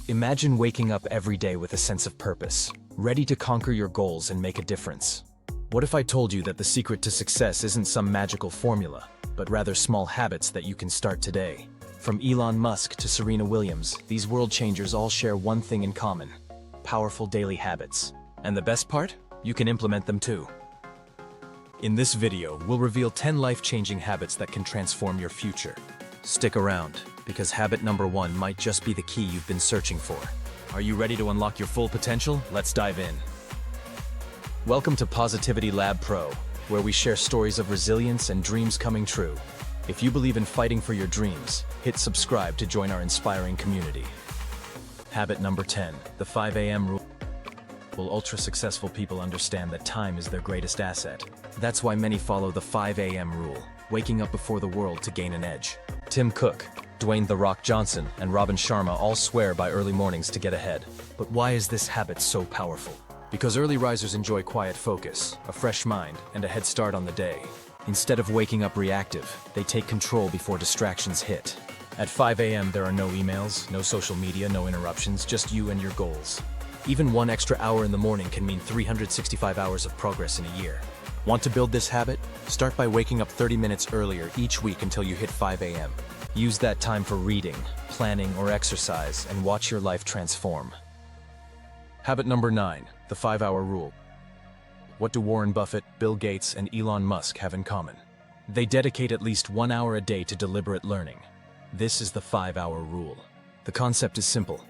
Imagine waking up every day with a sense of purpose, ready to conquer your goals and make a difference. What if I told you that the secret to success isn't some magical formula, but rather small habits that you can start today? From Elon Musk to Serena Williams, these world changers all share one thing in common: powerful daily habits. And the best part? You can implement them too. In this video, we'll reveal 10 life-changing habits that can transform your future. Stick around, because habit number 1 might just be the key you've been searching for. Are you ready to unlock your full potential? Let's dive in. Welcome to Positivity Lab Pro, where we share stories of resilience and dreams coming true. If you believe in fighting for your dreams, hit subscribe to join our inspiring community. Habit number 10, the 5 a.m. rule. Ultra-successful people understand that time is their greatest asset. That's why many follow the 5 a.m. rule, waking up before the world to gain an edge. Tim Cook, Dwayne "The Rock" Johnson, and Robin Sharma all swear by early mornings to get ahead. But why is this habit so powerful? Because early risers enjoy quiet focus, a fresh mind, and a head start on the day. Instead of waking up reactive, they take control before distractions hit. At 5 a.m. there are no emails, no social media, no interruptions, just you and your goals. Even one extra hour in the morning can mean 365 hours of progress in a year. Want to build this habit? Start by waking up 30 minutes earlier each week until you hit 5 a.m. Use that time for reading, planning, or exercise, and watch your life transform. Habit number 9, the 5-hour rule. What do Warren Buffett, Bill Gates, and Elon Musk have in common? They dedicate at least 1 hour a day to deliberate learning. This is the 5-hour rule. The concept is simple.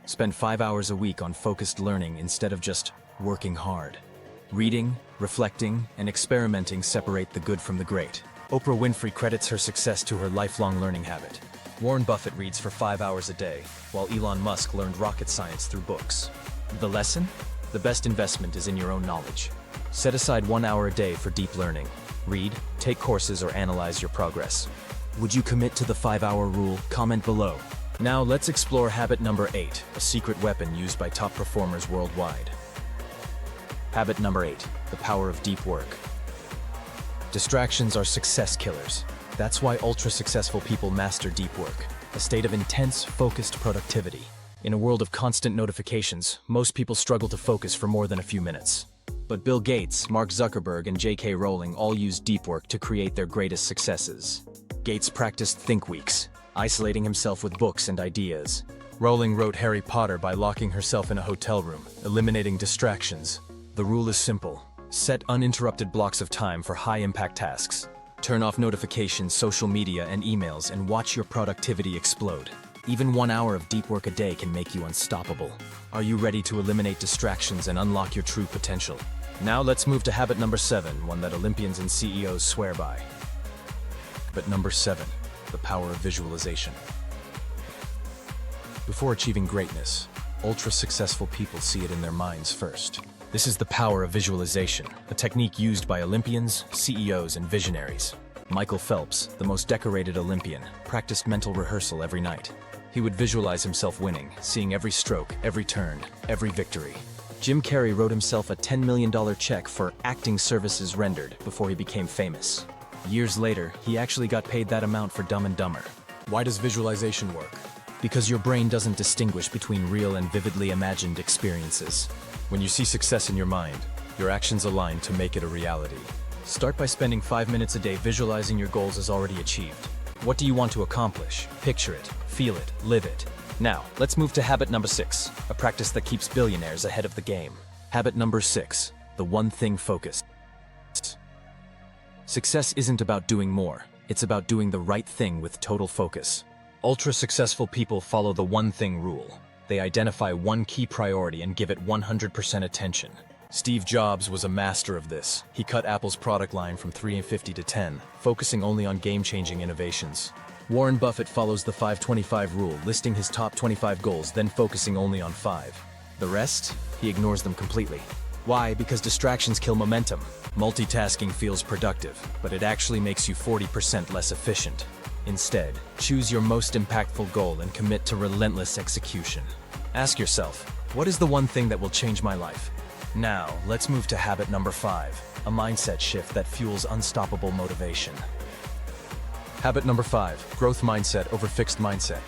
Spend 5 hours a week on focused learning instead of just working hard. Reading, reflecting, and experimenting separate the good from the great. Oprah Winfrey credits her success to her lifelong learning habit. Warren Buffett reads for 5 hours a day, while Elon Musk learned rocket science through books. The lesson? The best investment is in your own knowledge. Set aside 1 hour a day for deep learning. Read, take courses, or analyze your progress. Would you commit to the 5-hour rule? Comment below. Now let's explore habit number 8, a secret weapon used by top performers worldwide. Habit number 8, the power of deep work. Distractions are success killers. That's why ultra-successful people master deep work, a state of intense, focused productivity. In a world of constant notifications, most people struggle to focus for more than a few minutes. But Bill Gates, Mark Zuckerberg, and J.K. Rowling all use deep work to create their greatest successes. Gates practiced think weeks, isolating himself with books and ideas. Rowling wrote Harry Potter by locking herself in a hotel room, eliminating distractions. The rule is simple. Set uninterrupted blocks of time for high-impact tasks. Turn off notifications, social media, and emails, and watch your productivity explode. Even 1 hour of deep work a day can make you unstoppable. Are you ready to eliminate distractions and unlock your true potential? Now let's move to habit number 7, one that Olympians and CEOs swear by. Habit number 7, the power of visualization. Before achieving greatness, ultra-successful people see it in their minds first. This is the power of visualization, a technique used by Olympians, CEOs, and visionaries. Michael Phelps, the most decorated Olympian, practiced mental rehearsal every night. He would visualize himself winning, seeing every stroke, every turn, every victory. Jim Carrey wrote himself a $10 million check for acting services rendered before he became famous. Years later, he actually got paid that amount for Dumb and Dumber. Why does visualization work? Because your brain doesn't distinguish between real and vividly imagined experiences. When you see success in your mind, your actions align to make it a reality. Start by spending 5 minutes a day visualizing your goals as already achieved. What do you want to accomplish? Picture it, feel it, live it. Now, let's move to habit number 6, a practice that keeps billionaires ahead of the game. Habit number 6, the one thing focus. Success isn't about doing more, it's about doing the right thing with total focus. Ultra-successful people follow the one thing rule. They identify one key priority and give it 100% attention. Steve Jobs was a master of this. He cut Apple's product line from 350 to 10, focusing only on game-changing innovations. Warren Buffett follows the 5-25 rule, listing his top 25 goals, then focusing only on 5. The rest? He ignores them completely. Why? Because distractions kill momentum. Multitasking feels productive, but it actually makes you 40% less efficient. Instead, choose your most impactful goal and commit to relentless execution. Ask yourself, what is the one thing that will change my life? Now, let's move to habit number 5, a mindset shift that fuels unstoppable motivation. Habit number 5, growth mindset over fixed mindset.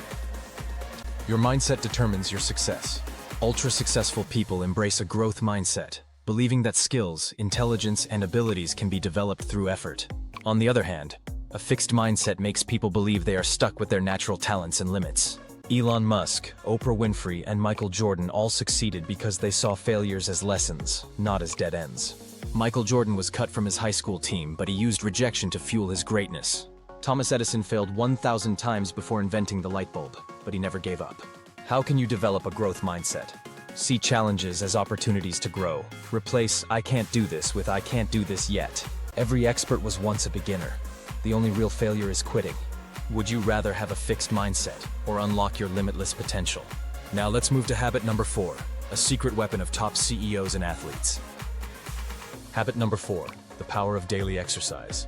Your mindset determines your success. Ultra-successful people embrace a growth mindset, believing that skills, intelligence, and abilities can be developed through effort. On the other hand, a fixed mindset makes people believe they are stuck with their natural talents and limits. Elon Musk, Oprah Winfrey, and Michael Jordan all succeeded because they saw failures as lessons, not as dead ends. Michael Jordan was cut from his high school team, but he used rejection to fuel his greatness. Thomas Edison failed 1,000 times before inventing the light bulb, but he never gave up. How can you develop a growth mindset? See challenges as opportunities to grow. Replace "I can't do this" with "I can't do this yet." Every expert was once a beginner. The only real failure is quitting. Would you rather have a fixed mindset or unlock your limitless potential? Now let's move to habit number 4, a secret weapon of top CEOs and athletes. Habit number 4, the power of daily exercise.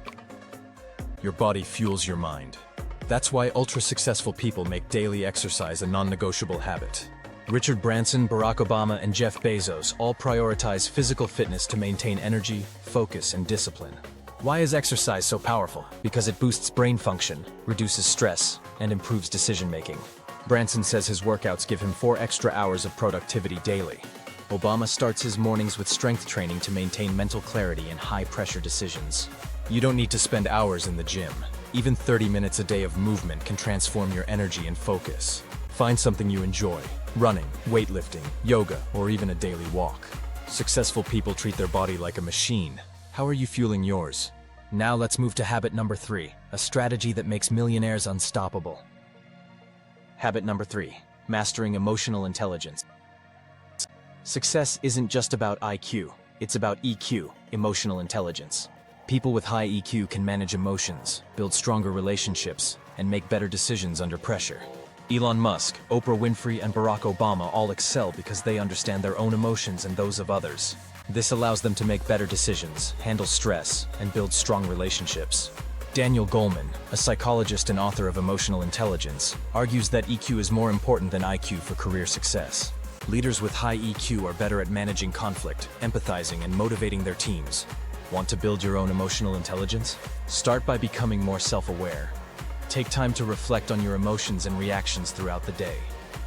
Your body fuels your mind. That's why ultra-successful people make daily exercise a non-negotiable habit. Richard Branson, Barack Obama, and Jeff Bezos all prioritize physical fitness to maintain energy, focus, and discipline. Why is exercise so powerful? Because it boosts brain function, reduces stress, and improves decision-making. Branson says his workouts give him 4 extra hours of productivity daily. Obama starts his mornings with strength training to maintain mental clarity and high-pressure decisions. You don't need to spend hours in the gym. Even 30 minutes a day of movement can transform your energy and focus. Find something you enjoy: running, weightlifting, yoga, or even a daily walk. Successful people treat their body like a machine. How are you fueling yours? Now let's move to habit number 3, a strategy that makes millionaires unstoppable. Habit number 3, mastering emotional intelligence. Success isn't just about IQ, it's about EQ, emotional intelligence. People with high EQ can manage emotions, build stronger relationships, and make better decisions under pressure. Elon Musk, Oprah Winfrey, and Barack Obama all excel because they understand their own emotions and those of others. This allows them to make better decisions, handle stress, and build strong relationships. Daniel Goleman, a psychologist and author of Emotional Intelligence, argues that EQ is more important than IQ for career success. Leaders with high EQ are better at managing conflict, empathizing, and motivating their teams. Want to build your own emotional intelligence? Start by becoming more self-aware. Take time to reflect on your emotions and reactions throughout the day.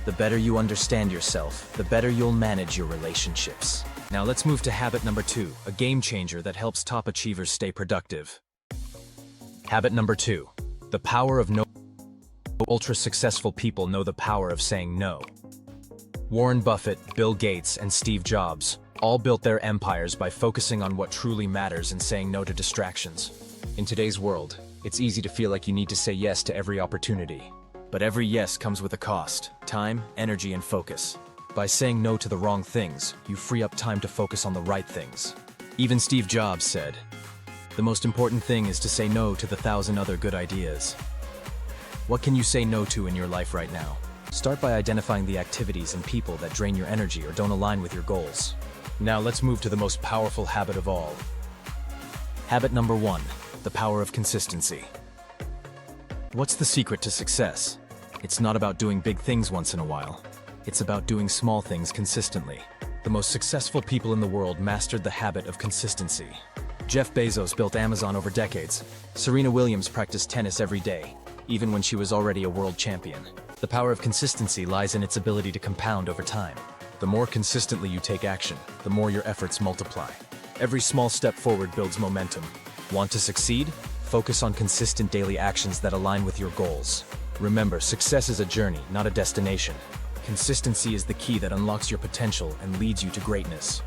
The better you understand yourself, the better you'll manage your relationships. Now let's move to habit number 2, a game changer that helps top achievers stay productive. Habit number 2, the power of no. Ultra-successful people know the power of saying no. Warren Buffett, Bill Gates, and Steve Jobs all built their empires by focusing on what truly matters and saying no to distractions. In today's world, it's easy to feel like you need to say yes to every opportunity. But every yes comes with a cost: time, energy, and focus. By saying no to the wrong things, you free up time to focus on the right things. Even Steve Jobs said, "The most important thing is to say no to the 1,000 other good ideas." What can you say no to in your life right now? Start by identifying the activities and people that drain your energy or don't align with your goals. Now let's move to the most powerful habit of all. Habit number 1, the power of consistency. What's the secret to success? It's not about doing big things once in a while. It's about doing small things consistently. The most successful people in the world mastered the habit of consistency. Jeff Bezos built Amazon over decades. Serena Williams practiced tennis every day, even when she was already a world champion. The power of consistency lies in its ability to compound over time. The more consistently you take action, the more your efforts multiply. Every small step forward builds momentum. Want to succeed? Focus on consistent daily actions that align with your goals. Remember, success is a journey, not a destination. Consistency is the key that unlocks your potential and leads you to greatness.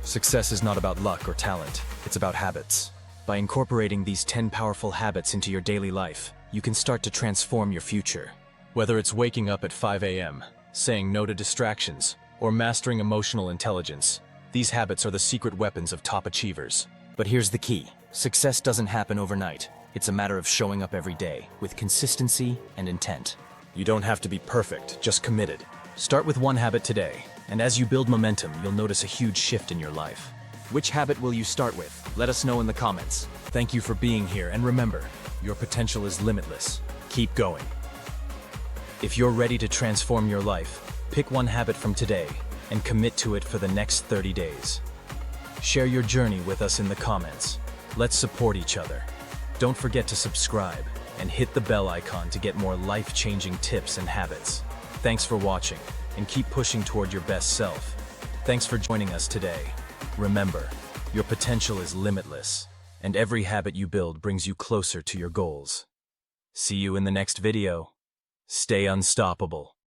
Success is not about luck or talent, it's about habits. By incorporating these 10 powerful habits into your daily life, you can start to transform your future. Whether it's waking up at 5 a.m., saying no to distractions, or mastering emotional intelligence, these habits are the secret weapons of top achievers. But here's the key: success doesn't happen overnight. It's a matter of showing up every day with consistency and intent. You don't have to be perfect, just committed. Start with one habit today, and as you build momentum, you'll notice a huge shift in your life. Which habit will you start with? Let us know in the comments. Thank you for being here, and remember, your potential is limitless. Keep going. If you're ready to transform your life, pick one habit from today and commit to it for the next 30 days. Share your journey with us in the comments. Let's support each other. Don't forget to subscribe and hit the bell icon to get more life-changing tips and habits. Thanks for watching, and keep pushing toward your best self. Thanks for joining us today. Remember, your potential is limitless, and every habit you build brings you closer to your goals. See you in the next video. Stay unstoppable.